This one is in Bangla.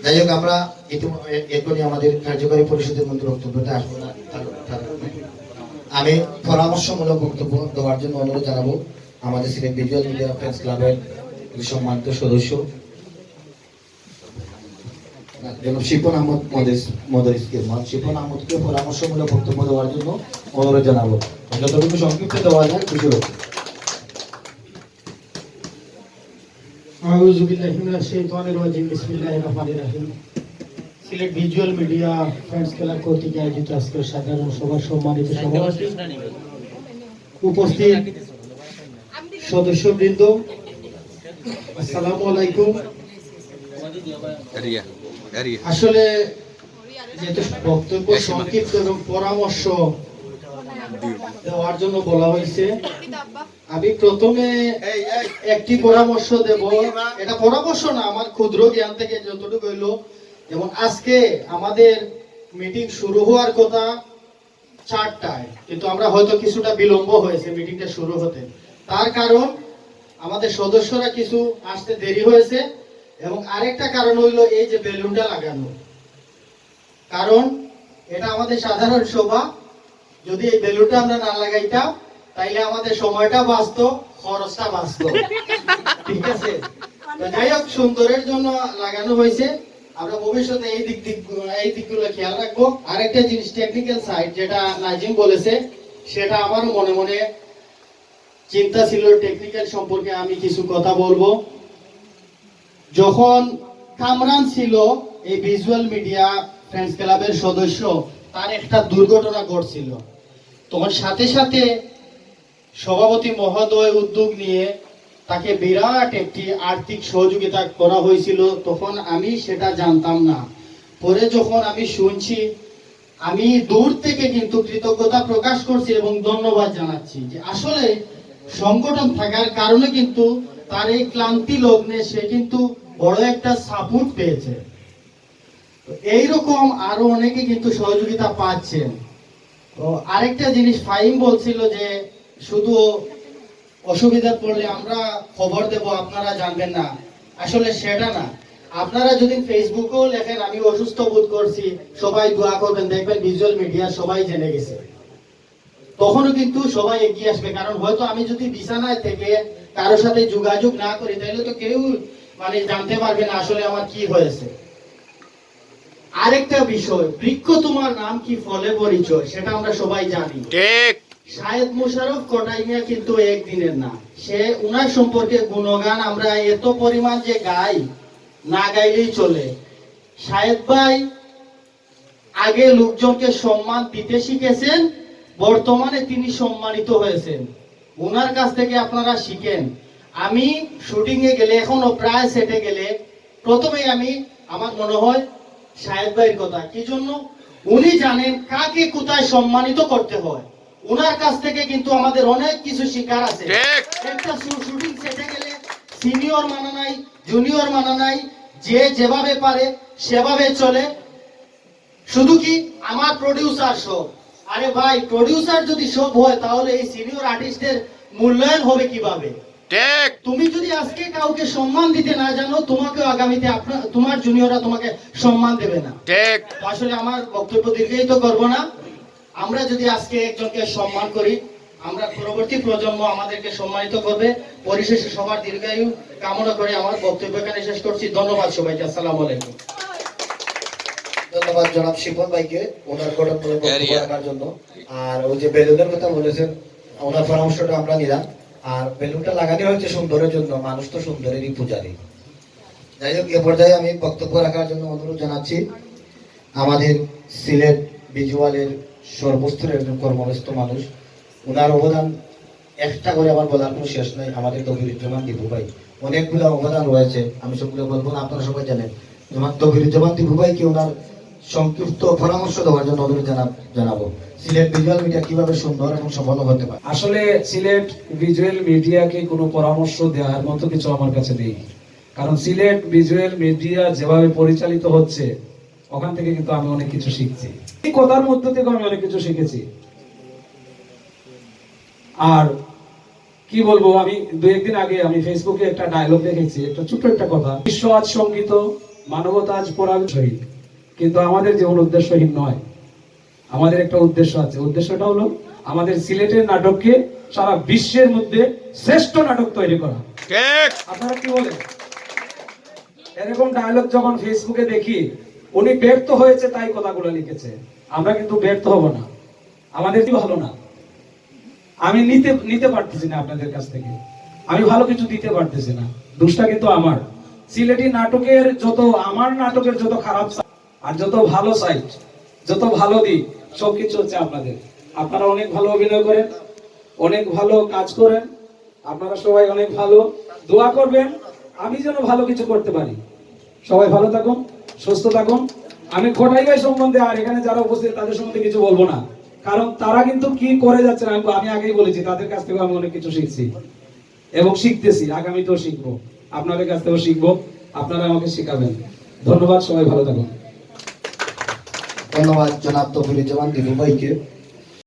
যাই হোক, আমরা এখনই আমাদের কার্যকরী পরিষদের মধ্যে বক্তব্যটা আসবো না। আমি পরামর্শমূলক বক্তব্য দেওয়ার জন্য অনুরোধ জানাবো আমাদের সিলেট ভিজুয়াল মিডিয়া ফ্রেন্ডস ক্লাবের সম্মানিত সদস্য শিপন আহমদ শিপন আহমদকে পরামর্শমূলক বক্তব্য দেওয়ার জন্য অনুরোধ জানাবো। যতটুকু সংক্ষিপ্ত দেওয়া যায় খুশি হোক। আউযু বিল্লাহি মিনাশ শাইতানির রাজিম। বিসমিল্লাহির রহমানির রহিম। Sylhet visual media friends club কর্তৃক আয়োজিত আজকের সাধারণ সভার সম্মানিত সভাপতি, উপস্থিত সদস্যবৃন্দ, আসসালামু আলাইকুম। আসলে যেহেতু বক্তব্য সংক্ষিপ্ত এবং পরামর্শ দেওয়ার জন্য বলা হয়েছে, আমি প্রথমে একটি পরামর্শ দেব। এটা পরামর্শ না, আমার ক্ষুদ্র জ্ঞান থেকে যতটুকু হইলো। যেমন আজকে আমাদের মিটিং শুরু হওয়ার কথা 4টায়, কিন্তু আমরা হয়তো কিছুটা বিলম্ব হয়েছে মিটিংটা শুরু হতে। তার কারণ আমাদের সদস্যরা কিছু আসতে দেরি হয়েছে, এবং আরেকটা কারণ হইলো এই যে বেলুনটা লাগানো। কারণ এটা আমাদের সাধারণ সভা, যদি এই বেলুনটা আমরা না লাগাইতাম তাইলে আমাদের সময়টা বাঁচত, খরচটা বাঁচত। ঠিক আছে, যাই হোক, সুন্দরের জন্য লাগানো হয়েছে। আমরা ভবিষ্যতে এই দিকগুলো খেয়াল রাখবো। আরেকটা জিনিস, টেকনিক্যাল সাইড যেটা নাজিম বলেছে, সেটা আমারও মনে মনে চিন্তা ছিল। টেকনিক্যাল সম্পর্কে আমি কিছু কথা বলবো। যখন কামরান ছিল এই ভিজুয়াল মিডিয়া ফ্রেন্ডস ক্লাবের সদস্য, তার একটা দুর্ঘটনা ঘটছিল। তখন সাথে সাথে সভাপতি মহোদয় উদ্যোগ নিয়ে তাকে বিরাট একটি আর্থিক সহযোগিতা করা হয়েছিল। তখন আমি সেটা জানতাম না। পরে যখন আমি শুনছি, আমি দূর থেকে কিন্তু কৃতজ্ঞতা প্রকাশ করছি এবং ধন্যবাদ জানাচ্ছি যে আসলে সংগঠন থাকার কারণে কিন্তু তার এই ক্লান্তি লগ্নে সে কিন্তু বড় একটা সাপোর্ট পেয়েছে। এইরকম আরো অনেকে কিন্তু সহযোগিতা পাচ্ছেন। তো আরেকটা জিনিস, ফাহিম বলছিল যে শুধু অসুবিধা পড়লে আমরা খবর দেব, আপনারা জানবেন না। আসলে সেটা না। আপনারা যদি ফেসবুকেও লেখেন আমি অসুস্থ বোধ করছি, সবাই দোয়া করবেন, দেখবেন ভিজুয়াল মিডিয়া সবাই জেনে গেছে। তখনও কিন্তু সবাই এগিয়ে আসবে। কারণ হয়তো আমি যদি বিছানায় থেকে কারোর সাথে যোগাযোগ না করি, তাহলে তো কেউ জানতে পারবে না আসলে আমার কি হয়েছে। আরেকটা বিষয়, বৃক্ষ তোমার নাম কি ফলে পরিচয়, সেটা আমরা সবাই জানি। ঠিক। শাহেদ মোশাররফ কোটাইমিয়া কিন্তু একদিনের না। সে উনার সম্পর্কে গুণগান আমরা এত পরিমাণ যে গাই, না গাইলেই চলে। শাহেদ ভাই আগে লোকজনকে সম্মান দিতে শিখেছেন, বর্তমানে তিনি সম্মানিত হয়েছেন। ওনার কাছ থেকে আপনারা শিখেন। আমি শুটিং এ গেলে, এখনো প্রায় সেটে গেলে, প্রথমেই আমার মনে হয় শাহেদ ভাইয়ের কথা। কি জন্য? উনি জানেন কাকে কোথায় সম্মানিত করতে হয়। ওনার কাছ থেকে কিন্তু আমাদের অনেক কিছু শিকার আছে। একটা শুটিং সেটে গেলে সিনিয়র মানা নাই, জুনিয়র মানা নাই, যে যেভাবে পারে সেভাবে চলে। শুধু কি আমার প্রডিউসার সব। আরে ভাই, প্রডিউসার যদি সব হয় তাহলে এই সিনিয়র আর্টিস্টদের মূল্যায়ন হবে কিভাবে? ঠিক। তুমি যদি আজকে কাউকে সম্মান দিতে না জানো, তোমাকে আগামীতে তোমার জুনিয়ররা তোমাকে সম্মান দেবে না। ঠিক। আসলে আমার বক্তব্য দীর্ঘায়িত করব না। আমরা যদি আজকে একজনকে সম্মান করি, আমরা পরবর্তী প্রজন্ম আমাদেরকে সম্মানিত করবে। পরিশেষে সবার দীর্ঘায়ু কামনা করে আমার বক্তব্য এখানে শেষ করছি। ধন্যবাদ সবাইকে। আসসালামু আলাইকুম। ধন্যবাদ জনাব শিপন ভাইকে ওনার গঠনমূলক বক্তব্য রাখার জন্য। আর ওই যে বেলুনের কথা বলেছেন, ওনার পরামর্শটা আমরা নিলাম। আর বেলুনটা লাগানো হচ্ছে সুন্দরের জন্য, মানুষ তো সুন্দরেরই পূজারী। যাই হোক, এ পর্যায়ে আমি বক্তব্য রাখার জন্য অনুরোধ জানাচ্ছি আমাদের সিলেট ভিজুয়ালের সর্বস্তরের একজন কর্মব্যস্ত মানুষ। ওনার অবদান একটা করে আমার বলার কোনো শেষ নাই। আমাদের তৌহিদুজ্জামান দীপু ভাই, অনেকগুলো অবদান রয়েছে, আমি সবগুলো বলবো না, আপনারা সবাই জানেন। যেমন তৌহিদুজ্জামান দীপু ভাইকে ওনার সংক্ষিপ্ত পরামর্শ দেওয়ার জন্য অনুরোধ জানাবো। সিলেট ভিজুয়াল মিডিয়া কিভাবে সুন্দর এবং সফল হতে পারে। আসলে সিলেট ভিজুয়াল মিডিয়াকে কোনো পরামর্শ দেওয়ার মতো কিছু আমার কাছে নেই। কারণ সিলেট ভিজুয়াল মিডিয়া যেভাবে পরিচালিত হচ্ছে, ওখান থেকে কিন্তু আমি অনেক কিছু শিখছি। এই কথার মধ্যে থেকে আমি অনেক কিছু শিখেছি। আর কি বলবো, আমি 2-1 দিন আগে আমি ফেসবুকে একটা ডায়লগ দেখেছি, একটা ছোট্ট একটা কথা। বিশ্ব আজ সঙ্গীত, মানবতা আজ পরাবে শহীদ, কিন্তু আমাদের যেমন উদ্দেশ্যহীন নয়, আমাদের একটা উদ্দেশ্য আছে। উদ্দেশ্যটা হলো আমাদের সিলেটের নাটককে সারা বিশ্বের মধ্যে শ্রেষ্ঠ নাটক তৈরি করা। ঠিক। আপনারা কি বলেন? এরকম ডায়লগ যখন ফেসবুকে দেখি, উনি ব্যর্থ হয়েছে তাই কথাগুলো লিখেছে, আমরা কিন্তু ব্যর্থ হব না, আমাদের কি ভালো না, আমি নিতে পারতেছি না আপনাদের কাছ থেকে, আমি ভালো কিছু দিতে পারতেছি না, দোষটা কিন্তু আমার। সিলেটি নাটকের যত, আমার নাটকের যত খারাপ সাইড আর যত ভালো সাইড, যত ভালো দিক, সবকিছু হচ্ছে আপনাদের। আপনারা অনেক ভালো অভিনয় করেন, অনেক ভালো কাজ করেন, আপনারা সবাই অনেক ভালো, দোয়া করবেন আমি যেন ভালো কিছু করতে পারি। সবাই ভালো থাকুন, সুস্থ থাকুন। আমি খোটাই ভাই সম্বন্ধে আর এখানে যারা উপস্থিত তাদের সম্বন্ধে কিছু বলবো না, কারণ তারা কিন্তু কি করে যাচ্ছে আমি আগেই বলেছি, তাদের কাছ থেকে আমি অনেক কিছু শিখছি এবং শিখতেছি, আগামীতেও শিখবো, আপনাদের কাছ থেকেও শিখবো, আপনারা আমাকে শিখাবেন। ধন্যবাদ, সবাই ভালো থাকুন। ধন্যবাদ জনাব তফিরুজ্জামান দিলু ভাইকে।